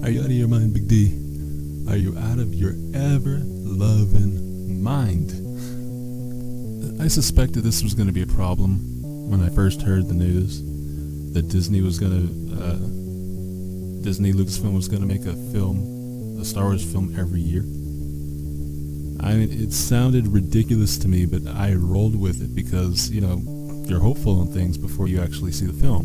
Are you out of your mind, Big D? Are you out of your ever-loving mind? I suspected this was going to be a problem when I first heard the news that Disney Lucasfilm was going to make a Star Wars film every year. I mean, it sounded ridiculous to me, but I rolled with it because, you're hopeful on things before you actually see the film,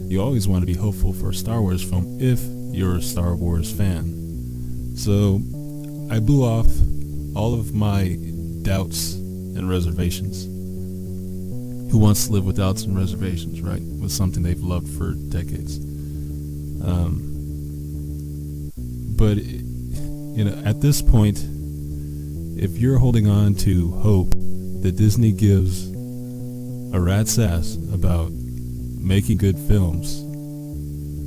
You always want to be hopeful for a Star Wars film if you're a Star Wars fan. So I blew off all of my doubts and reservations. Who wants to live with doubts and reservations, right? With something they've loved for decades. But at this point, if you're holding on to hope that Disney gives a rat's ass about making good films,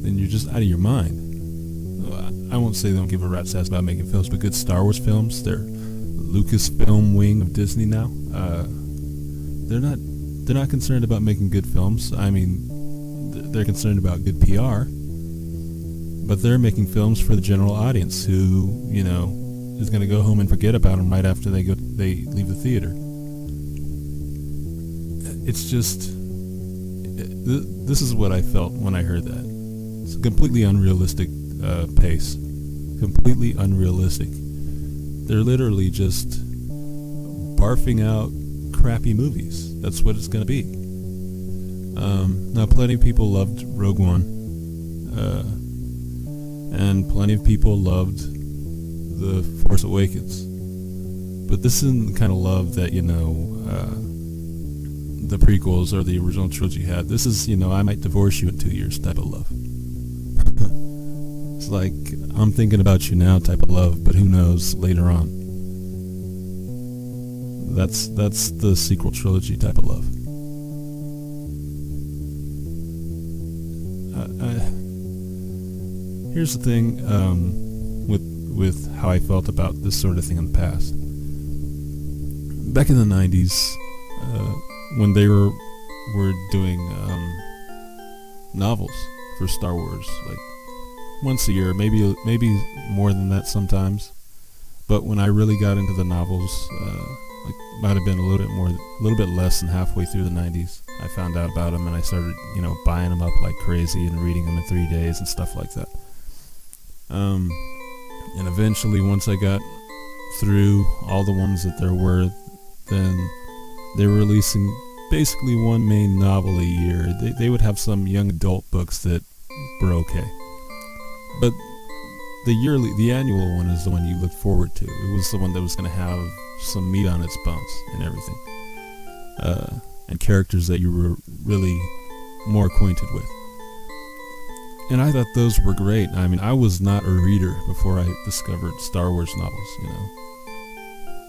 then you're just out of your mind. I won't say they don't give a rat's ass about making films, but good Star Wars films, they're Lucasfilm wing of Disney now. They're not concerned about making good films. I mean, they're concerned about good PR, but they're making films for the general audience who, is going to go home and forget about them right after they leave the theater. It's just, this is what I felt when I heard that. It's a completely unrealistic pace. Completely unrealistic. They're literally just barfing out crappy movies. That's what it's going to be. Now, plenty of people loved Rogue One. And plenty of people loved The Force Awakens. But this isn't the kind of love that, the prequels or the original trilogy had. This is, I might divorce you in 2 years type of love. It's like, I'm thinking about you now type of love, but who knows later on. That's the sequel trilogy type of love. Here's the thing with how I felt about this sort of thing in the past. Back in the 90s, when they were doing novels for Star Wars, like once a year, maybe more than that sometimes. But when I really got into the novels, might have been a little bit less than halfway through the 90s. I found out about them and I started, buying them up like crazy and reading them in 3 days and stuff like that. And eventually, once I got through all the ones that there were, then they were releasing basically one main novel a year. They would have some young adult books that were okay. But the annual one is the one you look forward to. It was the one that was going to have some meat on its bones and everything. And characters that you were really more acquainted with. And I thought those were great. I mean, I was not a reader before I discovered Star Wars novels,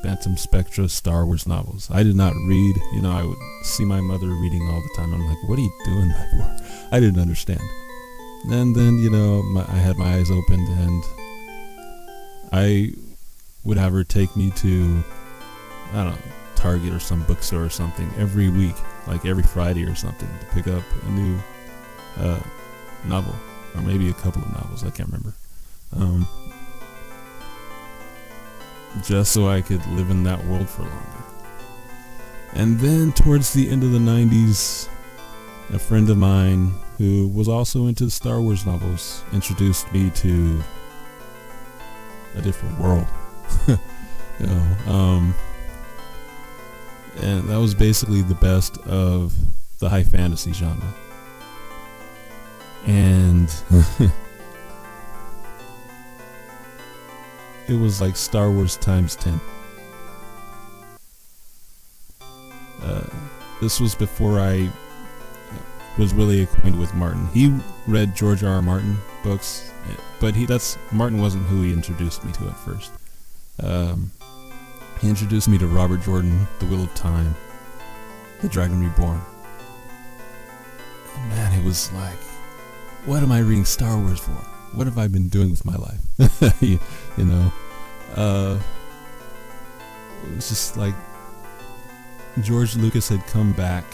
Phantom Spectra, Star Wars novels. I did not read, I would see my mother reading all the time. I'm like, what are you doing that for? I didn't understand. And then, I had my eyes opened and I would have her take me to, I don't know, Target or some bookstore or something every week, like every Friday or something, to pick up a new novel, or maybe a couple of novels, I can't remember. Just so I could live in that world for longer. And then towards the end of the 90s, a friend of mine who was also into the Star Wars novels introduced me to a different world. And that was basically the best of the high fantasy genre. And it was like Star Wars times 10. This was before I was really acquainted with Martin. He read George R. R. Martin books, but Martin wasn't who he introduced me to at first. He introduced me to Robert Jordan, The Wheel of Time, The Dragon Reborn. And man, it was like, what am I reading Star Wars for? What have I been doing with my life? It was just like George Lucas had come back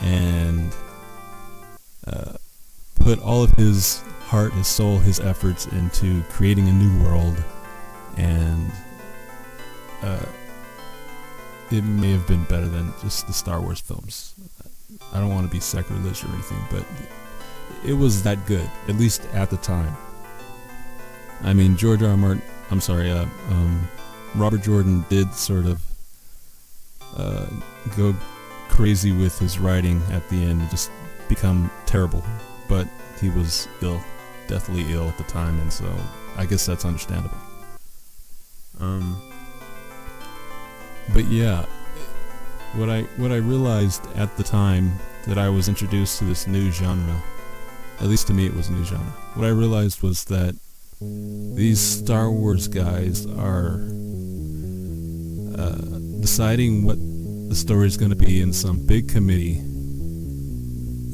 and put all of his heart, his soul, his efforts into creating a new world, and it may have been better than just the Star Wars films. I don't want to be sacrilege or anything, but it was that good, at least at the time. I mean, Robert Jordan did sort of go crazy with his writing at the end and just become terrible, but he was ill, deathly ill at the time, and so I guess that's understandable. But yeah, what I realized at the time that I was introduced to this new genre, at least to me it was a new genre, what I realized was that these Star Wars guys are deciding what the story is going to be in some big committee.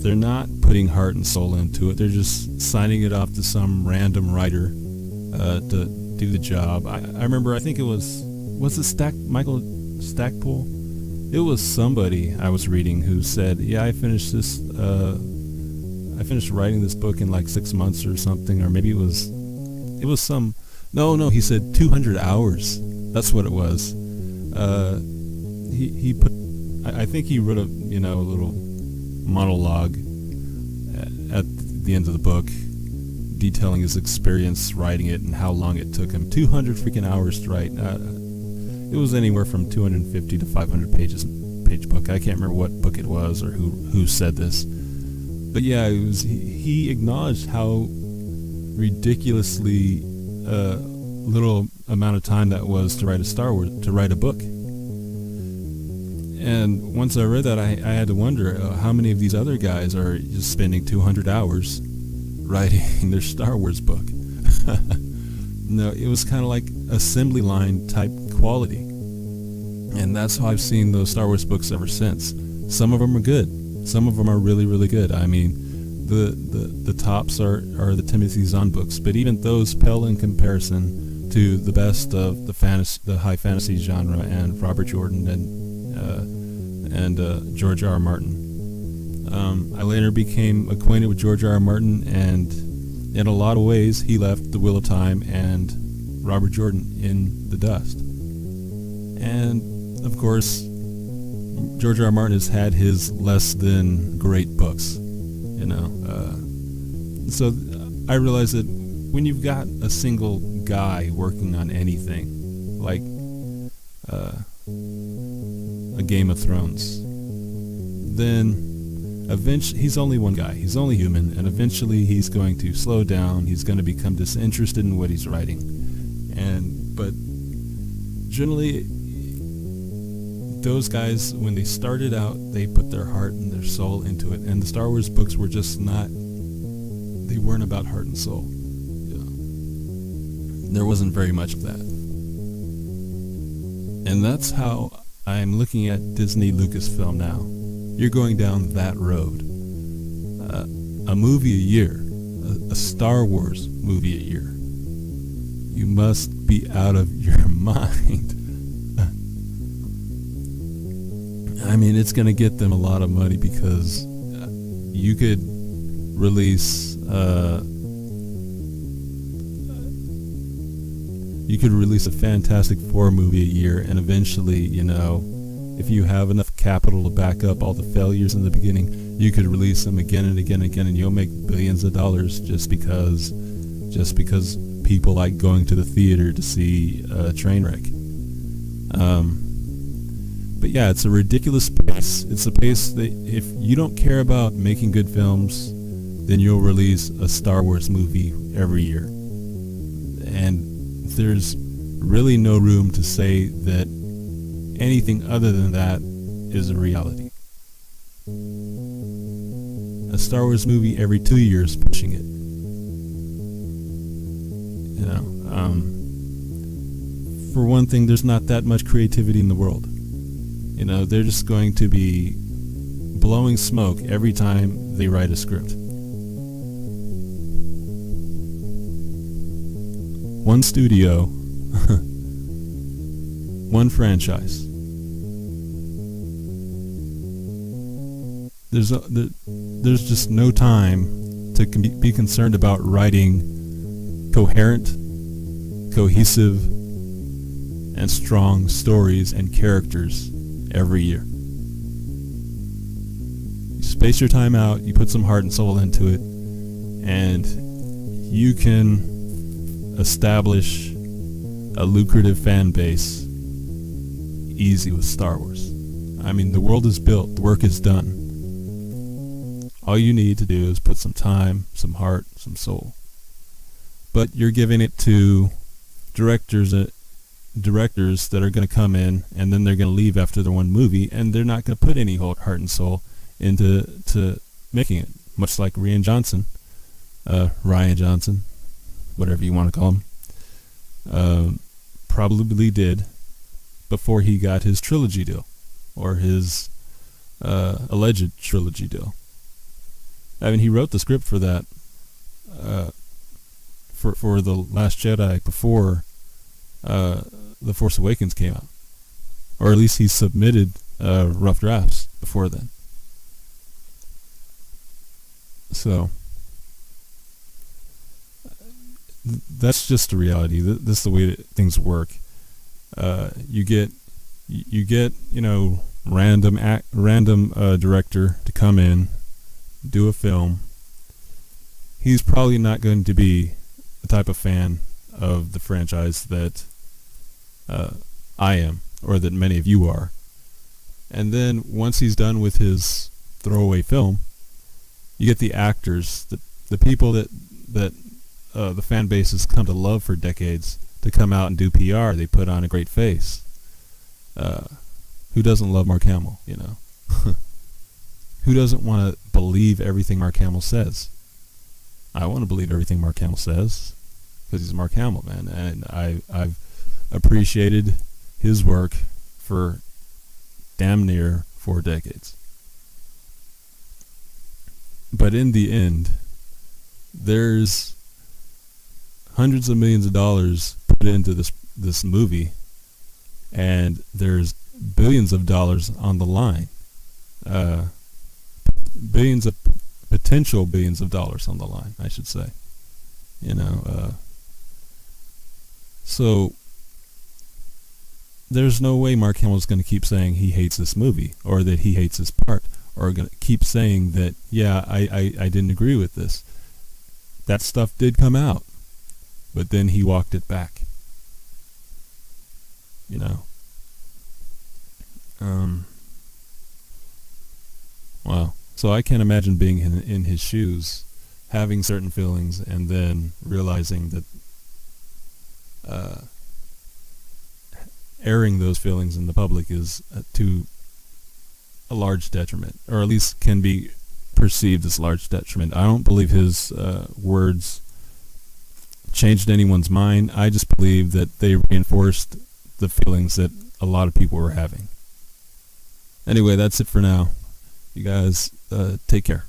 They're not putting heart and soul into it. They're just signing it off to some random writer to do the job. I remember, I think it was it Michael Stackpole? It was somebody I was reading who said, yeah, I finished writing this book in like 6 months or something, or maybe it was some, no, he said 200 hours. That's what it was. He put, I think he wrote a little monologue at the end of the book detailing his experience writing it and how long it took him. 200 freaking hours to write. It was anywhere from 250 to 500 page book. I can't remember what book it was or who said this. But yeah, he acknowledged how ridiculously little amount of time that was to write a book. And once I read that, I had to wonder how many of these other guys are just spending 200 hours writing their Star Wars book. No, it was kind of like Assemblyline type quality. And that's how I've seen those Star Wars books ever since. Some of them are good. Some of them are really, really good. I mean, the tops are the Timothy Zahn books, but even those pale in comparison to the best of the high fantasy genre and Robert Jordan and George R. R. Martin. I later became acquainted with George R. R. Martin, and in a lot of ways, he left The Wheel of Time and Robert Jordan in the dust. And of course, George R. R. Martin has had his less than great books, So I realized that when you've got a single guy working on anything, like a Game of Thrones, then eventually he's only one guy. He's only human, and eventually he's going to slow down. He's going to become disinterested in what he's writing, but generally, those guys, when they started out, they put their heart and their soul into it, and the Star Wars books were just not. They weren't about heart and soul. There wasn't very much of that, and that's how I'm looking at Disney Lucasfilm now. You're going down that road. A movie a year, a Star Wars movie a year. You must be out of your mind. I mean, it's going to get them a lot of money because you could release a Fantastic Four movie a year, and eventually, if you have enough capital to back up all the failures in the beginning, you could release them again and again and again, and you'll make billions of dollars just because people like going to the theater to see a train wreck. But yeah, it's a ridiculous pace. It's a pace that if you don't care about making good films, then you'll release a Star Wars movie every year. And there's really no room to say that anything other than that is a reality. A Star Wars movie every 2 years, pushing it. For one thing, there's not that much creativity in the world. They're just going to be blowing smoke every time they write a script. One studio, one franchise. There's just no time to be concerned about writing coherent, cohesive, and strong stories and characters every year. You space your time out, you put some heart and soul into it, and you can establish a lucrative fan base easy with Star Wars. I mean, the world is built, the work is done. All you need to do is put some time, some heart, some soul. But you're giving it to directors that are going to come in, and then they're going to leave after the one movie, and they're not going to put any heart and soul into making it. Much like Rian Johnson, whatever you want to call him, probably did before he got his trilogy deal, or his alleged trilogy deal. I mean, he wrote the script for that, for The Last Jedi before The Force Awakens came out. Or at least he submitted rough drafts before then. So, that's just the reality. This is the way that things work. You get random director to come in, do a film. He's probably not going to be the type of fan of the franchise that I am, or that many of you are. And then once he's done with his throwaway film, you get the actors, the people that the fan base has come to love for decades, to come out and do PR. They put on a great face. Who doesn't love Mark Hamill, you know? Who doesn't want to believe everything Mark Hamill says? I want to believe everything Mark Hamill says, because he's Mark Hamill, man, and I've appreciated his work for damn near 4 decades. But in the end, there's hundreds of millions of dollars put into this movie, and there's billions of dollars on the line. Potential billions of dollars on the line, I should say. So there's no way Mark Hamill's going to keep saying he hates this movie, or that he hates this part, or going to keep saying that, yeah, I didn't agree with this. That stuff did come out, but then he walked it back. Wow. So I can't imagine being in his shoes, having certain feelings, and then realizing that airing those feelings in the public is to a large detriment, or at least can be perceived as large detriment. I don't believe his words changed anyone's mind. I just believe that they reinforced the feelings that a lot of people were having. Anyway, that's it for now. You guys take care.